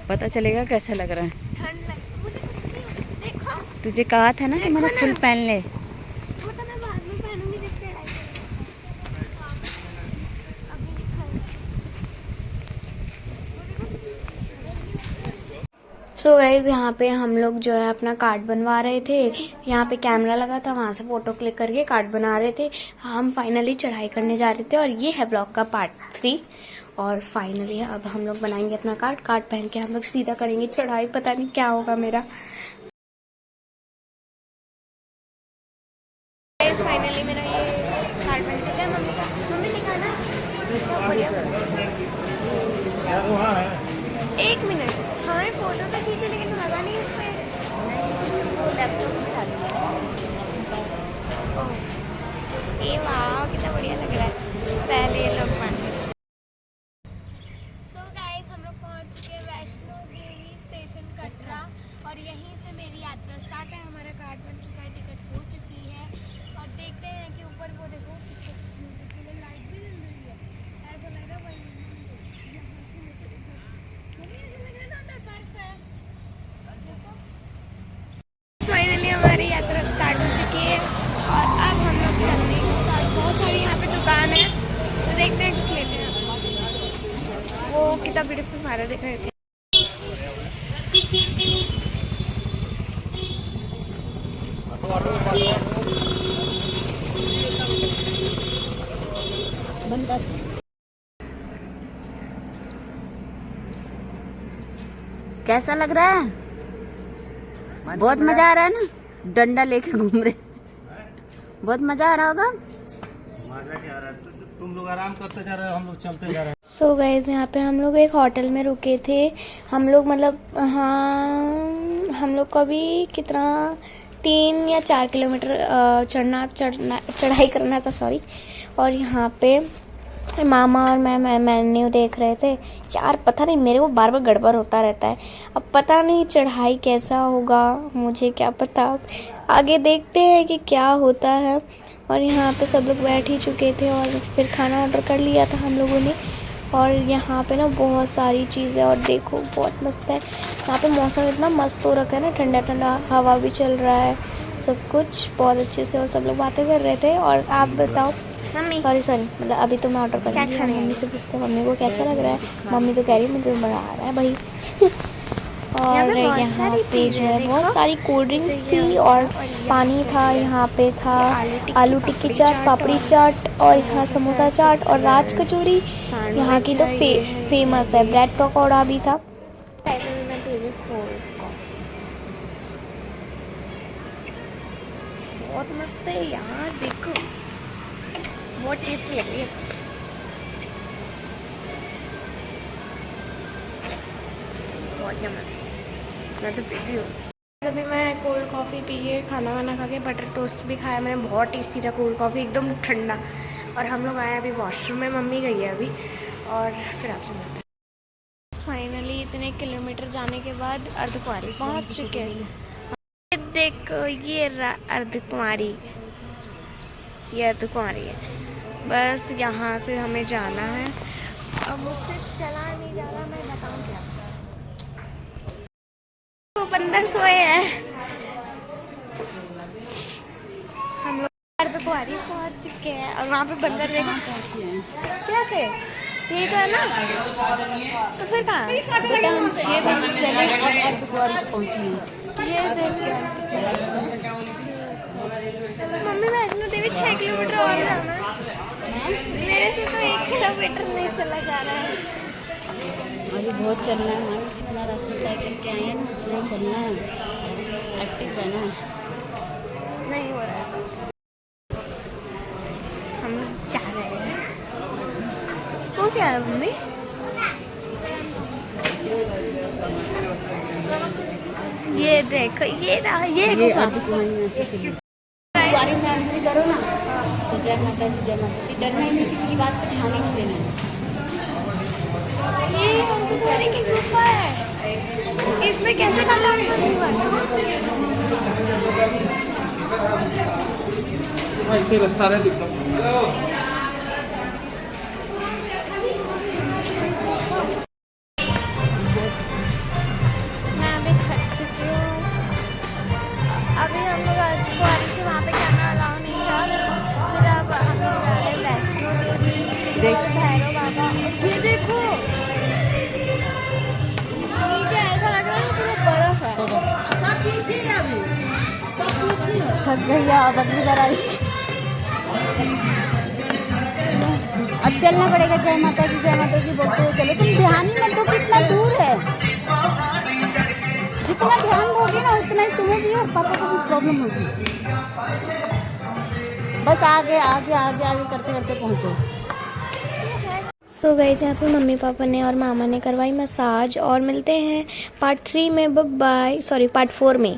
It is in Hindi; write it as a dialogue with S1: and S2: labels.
S1: पता चलेगा कैसा लग रहा है।
S2: ठंड लग मुझे देखो।
S1: तुझे कहा था ना कि मैंने फुल पहन ले।
S2: वो तो मैं बाद में पहनूंगी जब चढ़ाई अभी सो गाइज यहाँ पे हम लोग जो है अपना कार्ड बनवा रहे थे। यहाँ पे कैमरा लगा था, वहाँ से फोटो क्लिक करके कार्ड बना रहे थे। हम फाइनली चढ़ाई करने जा रहे थे और ये है ब्लॉग का पार्ट 3। और फाइनली अब हम लोग बनाएंगे अपना कार्ड। कार्ड पहन के हम लोग सीधा करेंगे चढ़ाई। पता नहीं क्या होगा मेरा। फाइनली मेरा ये कार्ड बन चुका है। मम्मी दिखाना। एक मिनट, हमारे फोटो तो खींचे लेकिन लगा नहीं इस पे। वो लैपटॉप में डाल दिया। ये वाह कितना बढ़िया लग रहा है। पहले ये लोग बन गए। सो गाइस हम लोग पहुंच चुके हैं वैष्णो देवी स्टेशन कटरा और यहीं से मेरी यात्रा स्टार्ट है। हमारा कार्ड बन चुका है, टिकट हो चुकी है और देखते हैं कि ऊपर वो देखो लाइट भी जल रही है। ऐसा लग रहा है फाइनली हमारी यात्रा स्टार्ट हो चुकी है और अब हम लोग चलने के साथ बहुत सारी यहाँ पे दुकान है तो देखते हैं कुछ लेते हैं। वो कितना ब्यूटीफुल मारा देख रहे थे।
S1: कैसा लग रहा है? बहुत मजा आ रहा है ना, डंडा लेके घूम रहे। बहुत मजा आ रहा होगा।
S3: मजा नहीं आ रहा है। तुम लोग आराम करते जा रहे हो, हम लोग चलते जा रहे हैं।
S2: सो गाइस यहाँ पे हम लोग एक होटल में रुके थे। हम लोग मतलब हाँ हम लोग को अभी कितना 3 या 4 किलोमीटर चढ़ाई करना था सॉरी। और यहाँ पे मामा और मैं मेन्यू देख रहे थे। यार पता नहीं मेरे को बार बार गड़बड़ होता रहता है। अब पता नहीं चढ़ाई कैसा होगा, मुझे क्या पता। आगे देखते हैं कि क्या होता है। और यहाँ पे सब लोग बैठ ही चुके थे और फिर खाना ऑर्डर कर लिया था हम लोगों ने। और यहाँ पे ना बहुत सारी चीज़ें और देखो बहुत मस्त है। यहाँ पे मौसम इतना मस्त हो रखा है ना, ठंडा ठंडा हवा भी चल रहा है, सब कुछ बहुत अच्छे से। और सब लोग बातें कर रहे थे। और आप बताओ मम्मी, सॉरी मतलब अभी तो मैं ऑर्डर कर रही हूँ। मम्मी से पूछते मम्मी को कैसा लग रहा है। मम्मी तो कह रही है मुझे बड़ा आ रहा है भाई। और यहाँ पे जो है बहुत सारी कोल्ड ड्रिंक्स थी और पानी था। यहाँ पे था आलू टिक्की चाट, पापड़ी चाट और यहाँ समोसा चाट और राज कचौरी यहाँ की तो फेमस है। ब्रेड पकौड़ा भी था। बहुत मस्त है यार, देखो बहुत टेस्टी लग रही है। बहुत मैं तो पीती हूँ। अभी मैं कोल्ड कॉफ़ी पी के खाना वाना खा के बटर टोस्ट भी खाया मैंने। बहुत टेस्टी था कोल्ड कॉफ़ी, एकदम ठंडा। और हम लोग आए अभी वॉशरूम में, मम्मी गई है अभी और फिर आपसे मिलते हैं। फाइनली इतने किलोमीटर जाने के बाद अर्धकुंवारी पहुँच चुके हैं। देखो ये अर्धकुंवारी, ये अर्धकुंवारी है। बस यहाँ से हमें जाना है। अब मुझसे चला नहीं जा रहा, मैं बताऊँ क्या। वो बंदर सोए हैं। हम लोग अर्धकुंवारी पहुँच चुके हैं और वहाँ पे बंदर देखो कैसे। यही तो है ना, तो फिर कहाँ
S1: हम 6 बजे चले और अर्धकुंवारी पहुंचे हैं।
S2: ये देखिए मम्मी वैष्णो देवी 6 किलोमीटर और जाना है। मेरे से तो 1 किलोमीटर नहीं चला जा रहा है।
S1: अभी बहुत चलना है, हमारे से अपना रास्ता तय करके आए हैं ना, बहुत चलना है, एक्टिव रहना है।
S2: नहीं हो रहा है, हम लोग जा रहे हैं। वो क्या है मम्मी? ये देखो ये
S1: अर्धकुंवारी में एंट्री करो ना तो जय माता जी जय माता जी, डरना ही नहीं, किसी की बात पर ध्यान ही नहीं देना।
S2: ये अर्धकुंवारी की गुफा है, इसमें कैसे खाना
S3: ऐसे रास्ता है दिखता।
S2: हम लोग कुआरी से वहाँ पे जाना अलाउ नहीं था, फिर अब हम लोग जा रहे हैं वैष्णो देवी
S1: देख।
S2: और भैरव बाबा। और ये देखो नीचे ऐसा लग रहा है पूरा बर्फ है।
S1: थक गई अब अगली बार आई। अब चलना पड़ेगा। जय माता दी बोलते हुए चलो। तुम ध्यान ही मत दो कितना दूर है। जितना ध्यान दोगे ना उतना ही तुम्हें भी और पापा को भी प्रॉब्लम होगी। बस आगे आगे आगे आगे करते करते पहुंचो।
S2: सो गई यहाँ पे मम्मी पापा ने और मामा ने करवाई मसाज, और मिलते हैं पार्ट 3 में। बाय, सॉरी पार्ट 4 में।